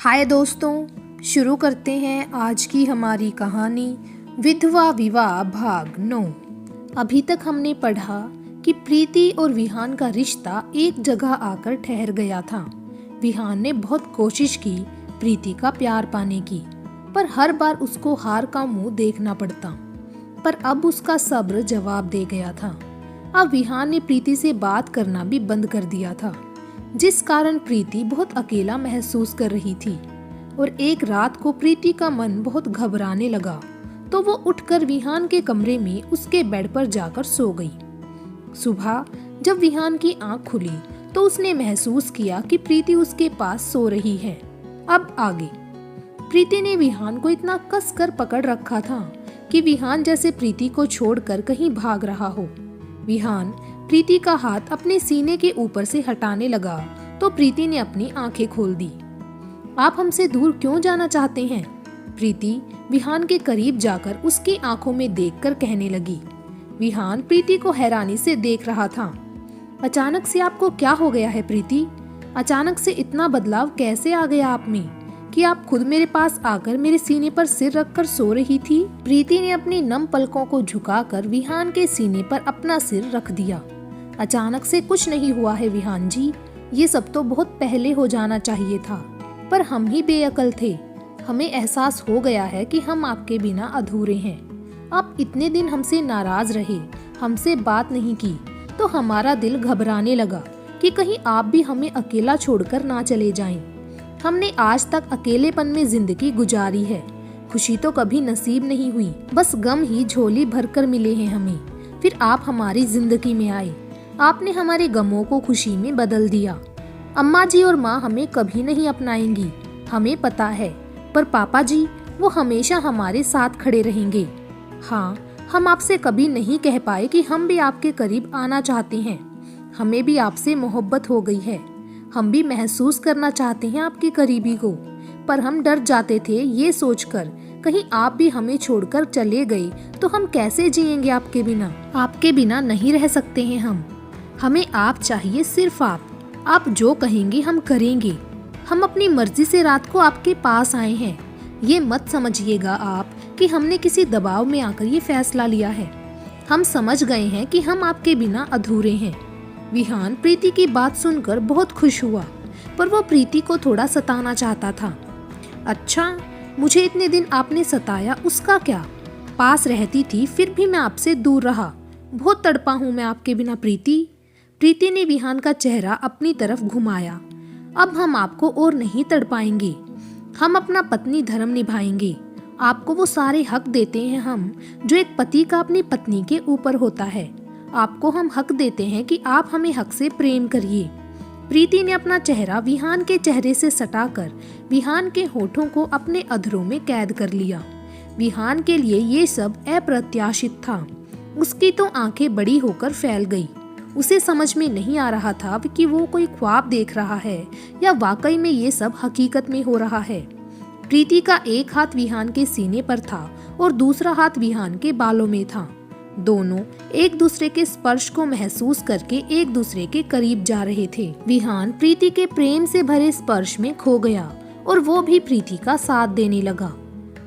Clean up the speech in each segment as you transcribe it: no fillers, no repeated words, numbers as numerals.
हाय दोस्तों, शुरू करते हैं आज की हमारी कहानी विधवा विवाह भाग 9। अभी तक हमने पढ़ा कि प्रीति और विहान का रिश्ता एक जगह आकर ठहर गया था। विहान ने बहुत कोशिश की प्रीति का प्यार पाने की, पर हर बार उसको हार का मुंह देखना पड़ता। पर अब उसका सब्र जवाब दे गया था। अब विहान ने प्रीति से बात करना भी बंद कर दिया था, जिस कारण प्रीति बहुत अकेला महसूस कर रही थी। और एक रात को प्रीति का मन बहुत घबराने लगा, तो वो उठकर विहान के कमरे में उसके बेड पर जाकर सो गई। सुबह जब विहान की आंख खुली तो उसने महसूस किया कि प्रीति उसके पास सो रही है। अब आगे प्रीति ने विहान को इतना कसकर पकड़ रखा था कि विहान जैसे प्रीति को छोड़कर कहीं भाग रहा हो। विहान प्रीति का हाथ अपने सीने के ऊपर से हटाने लगा तो प्रीति ने अपनी आंखें खोल दी। आप हमसे दूर क्यों जाना चाहते हैं? प्रीति विहान के करीब जाकर उसकी आंखों में देखकर कहने लगी। विहान प्रीति को हैरानी से देख रहा था। अचानक से आपको क्या हो गया है प्रीति? अचानक से इतना बदलाव कैसे आ गया आप में कि आप खुद मेरे पास आकर मेरे सीने पर सिर रखकर सो रही थी? प्रीति ने अपनी नम पलकों को झुकाकर विहान के सीने पर अपना सिर रख दिया। अचानक से कुछ नहीं हुआ है विहान जी, ये सब तो बहुत पहले हो जाना चाहिए था, पर हम ही बेअकल थे। हमें एहसास हो गया है कि हम आपके बिना अधूरे हैं। आप इतने दिन हमसे नाराज रहे, हमसे बात नहीं की, तो हमारा दिल घबराने लगा कि कहीं आप भी हमें अकेला छोड़कर ना चले जाएं। हमने आज तक अकेलेपन में जिंदगी गुजारी है, खुशी तो कभी नसीब नहीं हुई, बस गम ही झोली भरकर मिले हैं हमें। फिर आप हमारी जिंदगी में आए, आपने हमारे गमों को खुशी में बदल दिया। अम्मा जी और माँ हमें कभी नहीं अपनाएंगी, हमें पता है, पर पापा जी वो हमेशा हमारे साथ खड़े रहेंगे। हाँ, हम आपसे कभी नहीं कह पाए कि हम भी आपके करीब आना चाहते हैं। हमें भी आपसे मोहब्बत हो गई है, हम भी महसूस करना चाहते हैं आपकी करीबी को, पर हम डर जाते थे ये सोचकर कहीं आप भी हमें छोड़कर चले गए तो हम कैसे जिएंगे आपके बिना। आपके बिना नहीं रह सकते हैं हम, हमें आप चाहिए, सिर्फ आप जो कहेंगे हम करेंगे। हम अपनी मर्जी से रात को आपके पास आए हैं। ये मत समझिएगा आप कि हमने किसी दबाव में आकर ये फैसला लिया है। हम समझ गए हैं कि हम आपके बिना अधूरे हैं। विहान प्रीति की बात सुनकर बहुत खुश हुआ, पर वो प्रीति को थोड़ा सताना चाहता था। अच्छा, मुझे इतने दिन आपने सताया, उसका क्या? पास रहती थी फिर भी मैं आपसे दूर रहा। बहुत तड़पा हूँ मैं आपके बिना प्रीति। प्रीति ने विहान का चेहरा अपनी तरफ घुमाया। अब हम आपको और नहीं तड़पाएंगे, हम अपना पत्नी धर्म निभाएंगे। आपको वो सारे हक देते हैं हम जो एक पति का अपनी पत्नी के ऊपर होता है। आपको हम हक देते हैं कि आप हमें हक से प्रेम करिए। प्रीति ने अपना चेहरा विहान के चेहरे से सटाकर विहान के होठों को अपने अधरों में कैद कर लिया। विहान के लिए ये सब अप्रत्याशित था। उसकी तो आंखें बड़ी होकर फैल गई। उसे समझ में नहीं आ रहा था कि वो कोई ख्वाब देख रहा है या वाकई में ये सब हकीकत में हो रहा है। प्रीति का एक हाथ विहान के सीने पर था और दूसरा हाथ विहान के बालों में था। दोनों एक दूसरे के स्पर्श को महसूस करके एक दूसरे के करीब जा रहे थे। विहान प्रीति के प्रेम से भरे स्पर्श में खो गया और वो भी प्रीति का साथ देने लगा।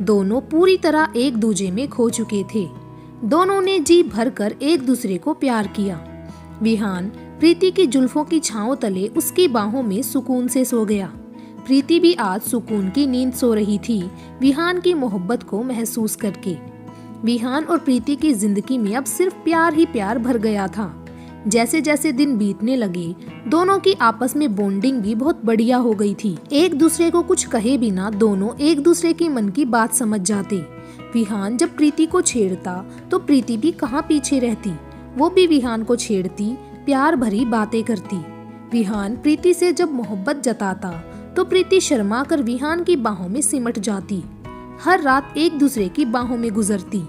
दोनों पूरी तरह एक दूजे में खो चुके थे। दोनों ने जी भरकर एक दूसरे को प्यार किया। विहान प्रीति की जुल्फों की छांव तले उसकी बाहों में सुकून से सो गया। प्रीति भी आज सुकून की नींद सो रही थी, विहान की मोहब्बत को महसूस करके। विहान और प्रीति की जिंदगी में अब सिर्फ प्यार ही प्यार भर गया था। जैसे जैसे दिन बीतने लगे, दोनों की आपस में बॉन्डिंग भी बहुत बढ़िया हो गई थी। एक दूसरे को कुछ कहे बिना दोनों एक दूसरे की मन की बात समझ जाते। विहान जब प्रीति को छेड़ता तो प्रीति भी कहाँ पीछे रहती, वो भी विहान को छेड़ती, प्यार भरी बातें करती। विहान प्रीति से जब मोहब्बत जताता तो प्रीति शर्मा कर विहान की बाहों में सिमट जाती। हर रात एक दूसरे की बाहों में गुजरती।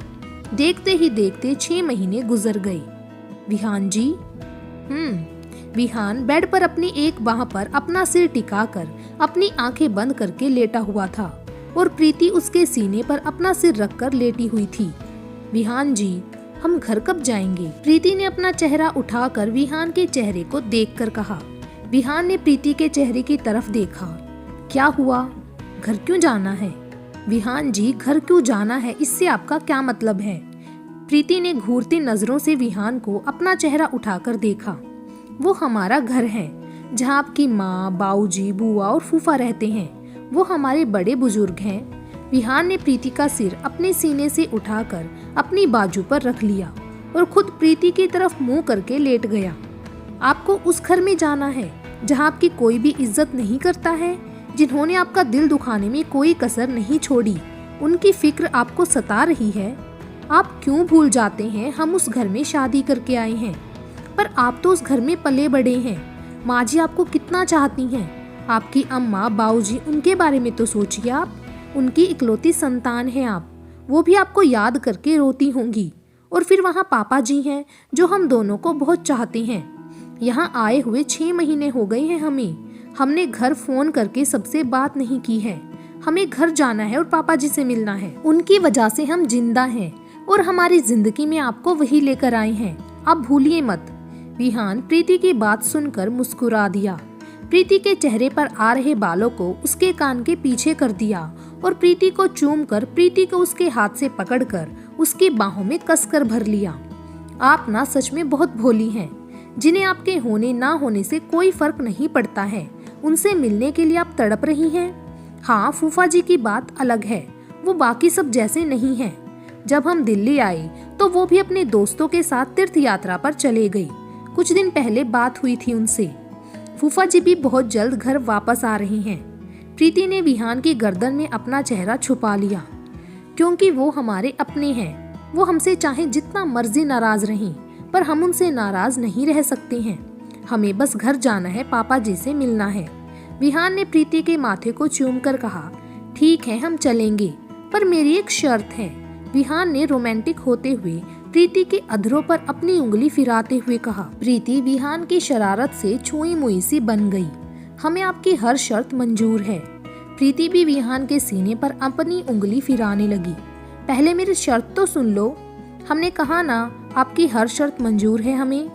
देखते ही देखते 6 महीने गुजर गए। विहान जी विहान बेड पर अपनी एक बाह पर अपना सिर टिकाकर अपनी आंखें बंद करके लेटा हुआ था और प्रीति उसके सीने पर अपना सिर रखकर लेटी हुई थी। विहान जी, हम घर कब जाएंगे? प्रीति ने अपना चेहरा उठाकर विहान के चेहरे को देखकर कहा। विहान ने प्रीति के चेहरे की तरफ देखा। क्या हुआ? घर क्यों जाना है? विहान जी, घर क्यों जाना है, इससे आपका क्या मतलब है? प्रीति ने घूरती नजरों से विहान को अपना चेहरा उठाकर देखा। वो हमारा घर है, जहाँ आपकी माँ, बाऊजी, बुआ और फूफा रहते हैं। वो हमारे बड़े बुजुर्ग हैं। विहान ने प्रीति का सिर अपने सीने से उठाकर अपनी बाजू पर रख लिया और खुद प्रीति की तरफ मुंह करके लेट गया। आपको उस घर में जाना है जहां आपकी कोई भी इज्जत नहीं करता है, जिन्होंने आपका दिल दुखाने में कोई कसर नहीं छोड़ी, उनकी फिक्र आपको सता रही है। आप क्यों भूल जाते हैं हम उस घर में शादी करके आए हैं? पर आप तो उस घर में पले बड़े हैं। माँ जी आपको कितना चाहती हैं। आपकी अम्मा, बाऊजी, उनके बारे में तो सोचिए आप। उनकी इकलौती संतान है आप। वो भी आपको याद करके रोती होंगी। और फिर वहाँ पापा जी हैं जो हम दोनों को बहुत चाहते हैं। यहाँ आए हुए 6 महीने हो गए हैं हमें। हमने घर फोन करके सबसे बात नहीं की है। हमें घर जाना है और पापा जी से मिलना है। उनकी वजह से हम जिंदा हैं और हमारी जिंदगी में आपको वही लेकर आए हैं। आप भूलिए मत। विहान प्रीति की बात सुनकर मुस्कुरा दिया। प्रीति के चेहरे पर आ रहे बालों को उसके कान के पीछे कर दिया और प्रीति को चूमकर प्रीति को उसके हाथ से पकड़कर उसकी बाहों में कसकर भर लिया। आप ना सच में बहुत भोली हैं, जिन्हें आपके होने ना होने से कोई फर्क नहीं पड़ता है। उनसे मिलने के लिए आप तड़प रही हैं। हाँ, फूफा जी की बात अलग है, वो बाकी सब जैसे नहीं हैं। जब हम दिल्ली आए तो वो भी अपने दोस्तों के साथ तीर्थ यात्रा पर चले गई। कुछ दिन पहले बात हुई थी उनसे। फूफा जी भी बहुत जल्द घर वापस आ रही हैं। प्रीति ने विहान की गर्दन में अपना चेहरा छुपा लिया। क्योंकि वो हमारे अपने हैं। वो हमसे चाहे जितना मर्जी नाराज रहें, पर हम उनसे नाराज नहीं रह सकते हैं। हमें बस घर जाना है, पापा जी से मिलना है। विहान ने प्रीति के माथे को चूमकर कहा, ठीक है हम चलेंगे, पर मेरी एक शर्त है। विहान ने रोमांटिक होते हुए प्रीति के अधरों पर अपनी उंगली फिराते हुए कहा। प्रीति विहान की शरारत से छुई मुई सी बन गई। हमें आपकी हर शर्त मंजूर है। प्रीति भी विहान के सीने पर अपनी उंगली फिराने लगी। पहले मेरी शर्त तो सुन लो। हमने कहा ना, आपकी हर शर्त मंजूर है हमें।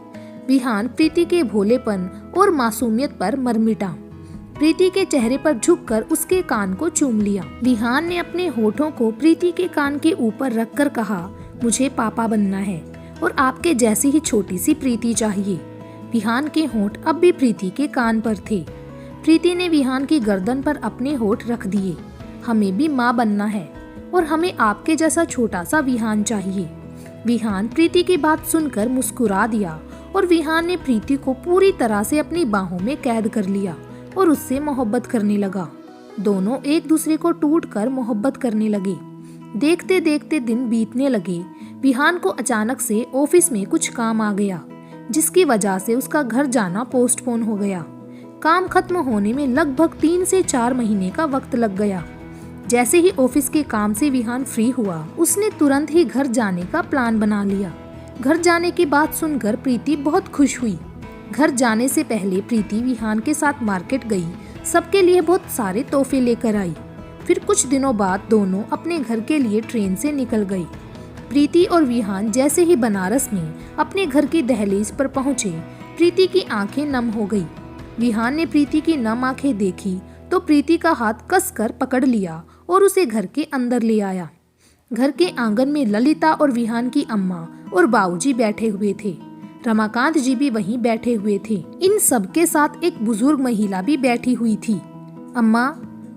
विहान प्रीति के भोलेपन और मासूमियत पर मरमिटा। प्रीति के चेहरे पर झुककर उसके कान को चूम लिया। विहान ने अपने होठों को प्रीति के कान के ऊपर रखकर कहा, मुझे पापा बनना है और आपके जैसी ही छोटी सी प्रीति चाहिए। विहान के होंठ अब भी प्रीति के कान पर थे। प्रीति ने विहान की गर्दन पर अपने होंठ रख दिए। हमें भी माँ बनना है और हमें आपके जैसा छोटा सा विहान चाहिए। विहान प्रीति की बात सुनकर मुस्कुरा दिया और विहान ने प्रीति को पूरी तरह से अपनी बाहों में कैद कर लिया और उससे मोहब्बत करने लगा। दोनों एक दूसरे को टूटकर मोहब्बत करने लगे। देखते देखते दिन बीतने लगे। विहान को अचानक से ऑफिस में कुछ काम आ गया, जिसकी वजह से उसका घर जाना पोस्टपोन हो गया। काम खत्म होने में लगभग 3 से 4 महीने का वक्त लग गया। जैसे ही ऑफिस के काम से विहान फ्री हुआ, उसने तुरंत ही घर जाने का प्लान बना लिया। घर जाने की बात सुनकर प्रीति बहुत खुश हुई। घर जाने से पहले प्रीति विहान के साथ मार्केट गई, सबके लिए बहुत सारे तोहफे लेकर आई। फिर कुछ दिनों बाद दोनों अपने घर के लिए ट्रेन से निकल गई। प्रीति और विहान जैसे ही बनारस में अपने घर की दहलीज पर पहुंचे, प्रीति की आंखें नम हो गई। विहान ने प्रीति की नम आंखें देखी तो प्रीति का हाथ कसकर पकड़ लिया और उसे घर के अंदर ले आया। घर के आंगन में ललिता और विहान की अम्मा और बाऊजी बैठे हुए थे। रमाकांत जी भी वहीं बैठे हुए थे। इन सबके साथ एक बुजुर्ग महिला भी बैठी हुई थी। अम्मा,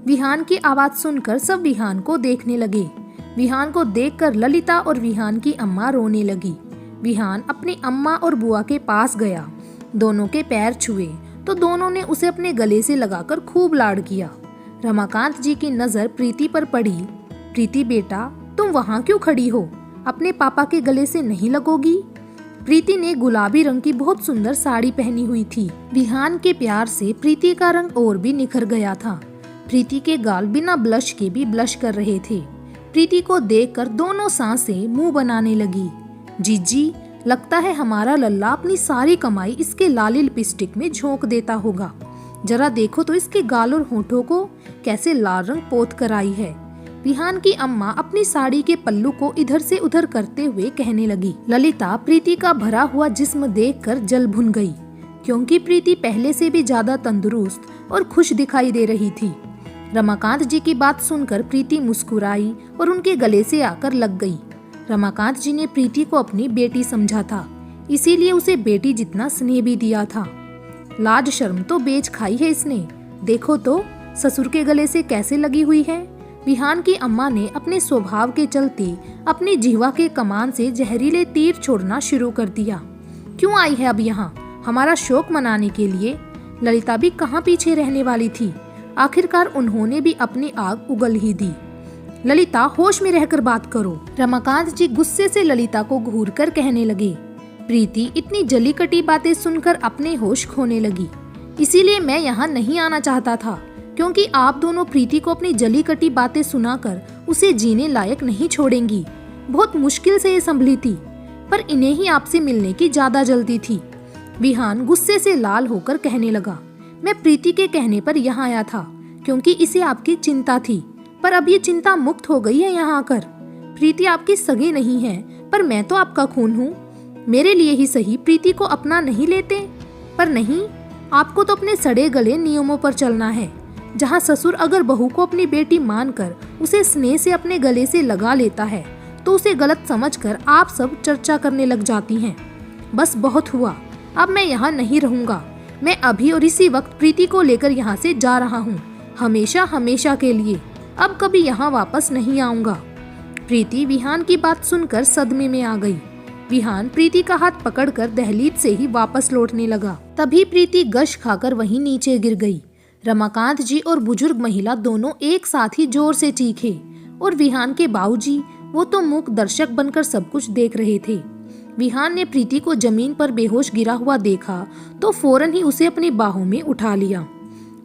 विहान की आवाज सुनकर सब विहान को देखने लगे। विहान को देखकर ललिता और विहान की अम्मा रोने लगी। विहान अपनी अम्मा और बुआ के पास गया। दोनों के पैर छुए तो दोनों ने उसे अपने गले से लगाकर खूब लाड किया। रमाकांत जी की नजर प्रीति पर पड़ी। प्रीति बेटा, तुम वहाँ क्यों खड़ी हो? अपने पापा के गले से नहीं लगोगी? प्रीति ने गुलाबी रंग की बहुत सुंदर साड़ी पहनी हुई थी। विहान के प्यार से प्रीति का रंग और भी निखर गया था। प्रीति के गाल बिना ब्लश के भी ब्लश कर रहे थे। प्रीति को देखकर दोनों सांसें मुंह बनाने लगी। जीजी, लगता है हमारा लल्ला अपनी सारी कमाई इसके लाली लिपस्टिक में झोंक देता होगा। जरा देखो तो इसके गाल और होठों को कैसे लाल रंग पोत कर आई है। विहान की अम्मा अपनी साड़ी के पल्लू को इधर से उधर करते हुए कहने लगी। ललिता प्रीति का भरा हुआ जिस्म देखकर जल भुन गई, क्योंकि प्रीति पहले से भी ज्यादा तंदुरुस्त और खुश दिखाई दे रही थी। रमाकांत जी की बात सुनकर प्रीति मुस्कुराई और उनके गले से आकर लग गई। रमाकांत जी ने प्रीति को अपनी बेटी समझा था, इसीलिए उसे बेटी जितना स्नेह भी दिया था। लाज शर्म तो बेच खाई है इसने, देखो तो ससुर के गले से कैसे लगी हुई है। विहान की अम्मा ने अपने स्वभाव के चलते अपनी जिह्वा के कमान से जहरीले तीर छोड़ना शुरू कर दिया। क्यों आई है अब यहाँ? हमारा शौक मनाने के लिए? ललिता भी कहाँ पीछे रहने वाली थी। आखिरकार उन्होंने भी अपनी आग उगल ही दी। ललिता, होश में रहकर बात करो। रमाकांत जी गुस्से से ललिता को घूर कर कहने लगे। प्रीति इतनी जली कटी बातें सुनकर अपने होश खोने लगी। इसीलिए मैं यहाँ नहीं आना चाहता था, क्योंकि आप दोनों प्रीति को अपनी जली कटी बातें सुनाकर उसे जीने लायक नहीं छोड़ेंगी। बहुत मुश्किल से ये संभली थी, पर इन्हें ही आपसे मिलने की ज्यादा जल्दी थी। विहान गुस्से से लाल होकर कहने लगा, मैं प्रीति के कहने पर यहाँ आया था, क्योंकि इसे आपकी चिंता थी, पर अब ये चिंता मुक्त हो गई है यहाँ आकर। प्रीति आपकी सगी नहीं है, पर मैं तो आपका खून हूँ। मेरे लिए ही सही प्रीति को अपना नहीं लेते? पर नहीं, आपको तो अपने सड़े गले नियमों पर चलना है। जहाँ ससुर अगर बहू को अपनी बेटी मानकर उसे स्नेह से अपने गले से लगा लेता है, तो उसे गलत समझकर आप सब चर्चा करने लग जाती हैं। बस बहुत हुआ, अब मैं यहाँ नहीं रहूंगा। मैं अभी और इसी वक्त प्रीति को लेकर यहाँ से जा रहा हूँ, हमेशा हमेशा के लिए। अब कभी यहाँ वापस नहीं आऊंगा। प्रीति विहान की बात सुनकर सदमे में आ गई। विहान प्रीति का हाथ पकड़कर दहलीज से ही वापस लौटने लगा। तभी प्रीति गश खाकर वहीं नीचे गिर गई। रमाकांत जी और बुजुर्ग महिला दोनों एक साथ ही जोर से चीखे, और विहान के बाबूजी वो तो मूक दर्शक बनकर सब कुछ देख रहे थे। विहान ने प्रीति को जमीन पर बेहोश गिरा हुआ देखा तो फौरन ही उसे अपनी बाहों में उठा लिया।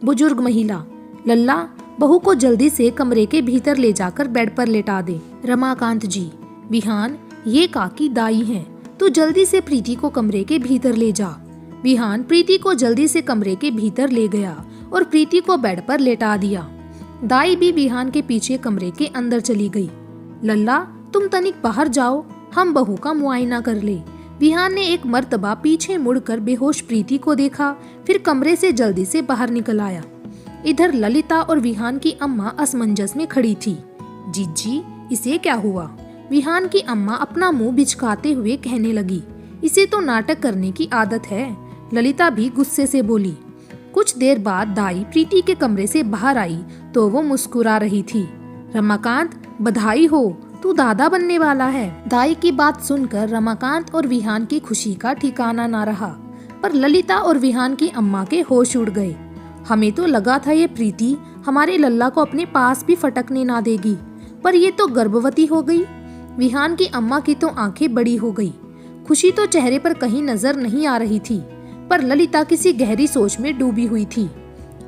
बुजुर्ग महिला, लल्ला, बहू को जल्दी से कमरे के भीतर ले जाकर बेड पर लेटा दे। रमाकांत जी, विहान, ये काकी दाई हैं, तो जल्दी से प्रीति को कमरे के भीतर ले जा। विहान प्रीति को जल्दी से कमरे के भीतर ले गया और प्रीति को बेड पर लेटा दिया। दाई भी विहान के पीछे कमरे के अंदर चली गई। लल्ला, तुम तनिक बाहर जाओ, हम बहू का मुआयना कर ले। विहान ने एक मर्तबा पीछे मुड़कर बेहोश प्रीति को देखा, फिर कमरे से जल्दी से बाहर निकल आया। इधर ललिता और विहान की अम्मा असमंजस में खड़ी थी। जीजी, इसे क्या हुआ? विहान की अम्मा अपना मुंह बिचकाते हुए कहने लगी, इसे तो नाटक करने की आदत है। ललिता भी गुस्से से बोली। कुछ देर बाद दाई प्रीति के कमरे से बाहर आई तो वो मुस्कुरा रही थी। रमाकांत, बधाई हो, तू दादा बनने वाला है। दाई की बात सुनकर रमाकांत और विहान की खुशी का ठिकाना ना रहा, पर ललिता और विहान की अम्मा के होश उड़ गए। हमें तो लगा था ये प्रीति हमारे लल्ला को अपने पास भी फटकने ना देगी, पर ये तो गर्भवती हो गई। विहान की अम्मा की तो आंखें बड़ी हो गई। खुशी तो चेहरे पर कहीं नजर नहीं आ रही थी, पर ललिता किसी गहरी सोच में डूबी हुई थी।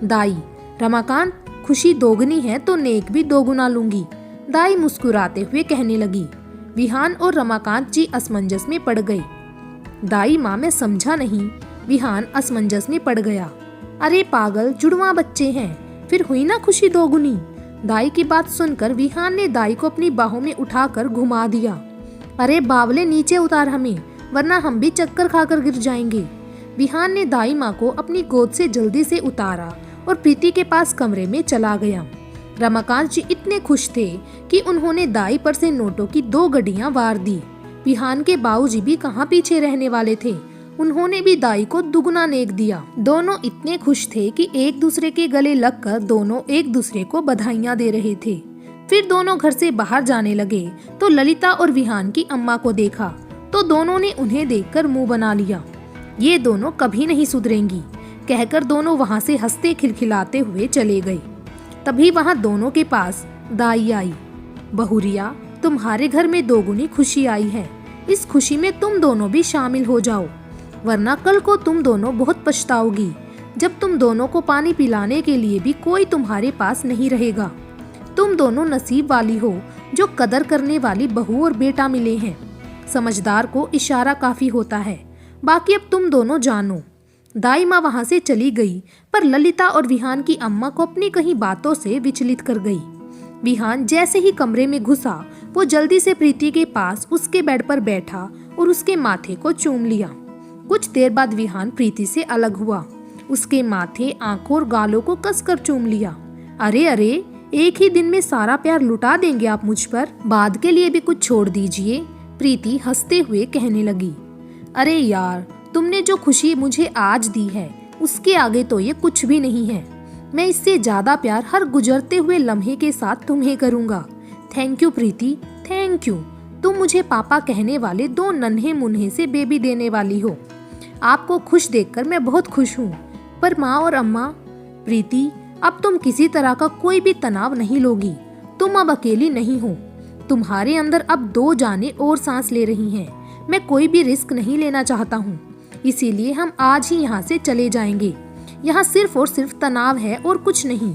दाई, रमाकांत, खुशी दोगुनी है तो नेक भी दोगुना लूंगी, दाई मुस्कुराते हुए कहने लगी। विहान और रमाकांत जी असमंजस में पड़ गए। दाई माँ, मैं समझा नहीं। विहान असमंजस में पड़ गया। अरे पागल, जुड़वा बच्चे हैं, फिर हुई ना खुशी दोगुनी। दाई की बात सुनकर विहान ने दाई को अपनी बाहों में उठाकर घुमा दिया। अरे बावले, नीचे उतार हमें, वरना हम भी चक्कर खाकर गिर जाएंगे। विहान ने दाई माँ को अपनी गोद से जल्दी से उतारा और प्रीति के पास कमरे में चला गया। रमाकांत जी इतने खुश थे कि उन्होंने दाई पर से नोटों की 2 गड्डियां वार दी। विहान के बाबूजी भी कहाँ पीछे रहने वाले थे, उन्होंने भी दाई को दुगना नेक दिया। दोनों इतने खुश थे कि एक दूसरे के गले लगकर दोनों एक दूसरे को बधाइयां दे रहे थे। फिर दोनों घर से बाहर जाने लगे तो ललिता और विहान की अम्मा को देखा तो दोनों ने उन्हें देखकर मुंह बना लिया। ये दोनों कभी नहीं सुधरेंगी, कहकर दोनों वहां से हंसते खिलखिलाते हुए चले गए। तभी वहां दोनों के पास दाई आई। बहुरिया, तुम्हारे घर में दोगुनी खुशी आई है, इस खुशी में तुम दोनों भी शामिल हो जाओ, वरना कल को तुम दोनों बहुत पछताओगी, जब तुम दोनों को पानी पिलाने के लिए भी कोई तुम्हारे पास नहीं रहेगा। तुम दोनों नसीब वाली हो जो कदर करने वाली बहू और बेटा मिले हैं। समझदार को इशारा काफी होता है, बाकी अब तुम दोनों जानो। दाई माँ वहां से चली गई, पर ललिता और विहान की अम्मा को अपनी कहीं बातों से विचलित कर गई। विहान जैसे ही कमरे में घुसा, वो जल्दी से प्रीति के पास उसके बेड पर बैठा और उसके माथे को चूम लिया। कुछ देर बाद विहान प्रीति से अलग हुआ, उसके माथे, आंखों और गालों को कसकर चूम लिया। अरे अरे, एक ही दिन में सारा प्यार लुटा देंगे आप मुझ पर? बाद के लिए भी कुछ छोड़ दीजिए, प्रीति हंसते हुए कहने लगी। अरे यार, तुमने जो खुशी मुझे आज दी है उसके आगे तो ये कुछ भी नहीं है। मैं इससे ज्यादा प्यार हर गुजरते हुए लम्हे के साथ तुम्हें करूंगा। Thank you Preeti, thank you. तुम मुझे पापा कहने वाले दो नन्हे मुन्ने से बेबी देने वाली हो। आपको खुश देखकर मैं बहुत खुश हूँ। पर माँ और अम्मा, प्रीति अब तुम किसी तरह का कोई भी तनाव नहीं लोगी। तुम अब अकेली नहीं हो। तुम्हारे अंदर अब दो जानें और सांस ले रही हैं। मैं कोई भी रिस्क नहीं लेना चाहता हूँ, इसीलिए हम आज ही यहाँ से चले जाएंगे। यहाँ सिर्फ और सिर्फ तनाव है और कुछ नहीं।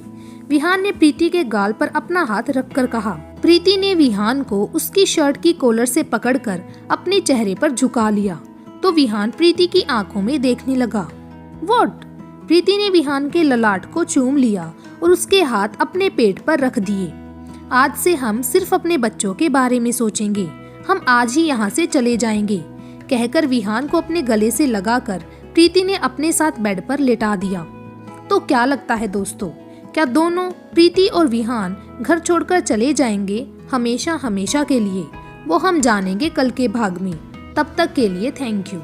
विहान ने प्रीति के गाल पर अपना हाथ रखकर कहा। प्रीति ने विहान को उसकी शर्ट की कॉलर से पकड़कर अपने चेहरे पर झुका लिया तो विहान प्रीति की आंखों में देखने लगा। व्हाट? प्रीति ने विहान के ललाट को चूम लिया और उसके हाथ अपने पेट पर रख दिए। आज से हम सिर्फ अपने बच्चों के बारे में सोचेंगे। हम आज ही यहाँ से चले जाएंगे, कहकर विहान को अपने गले से लगाकर प्रीति ने अपने साथ बेड पर लेटा दिया। तो क्या लगता है दोस्तों, क्या दोनों प्रीति और विहान घर छोड़कर चले जाएंगे हमेशा हमेशा के लिए? वो हम जानेंगे कल के भाग में। तब तक के लिए थैंक यू।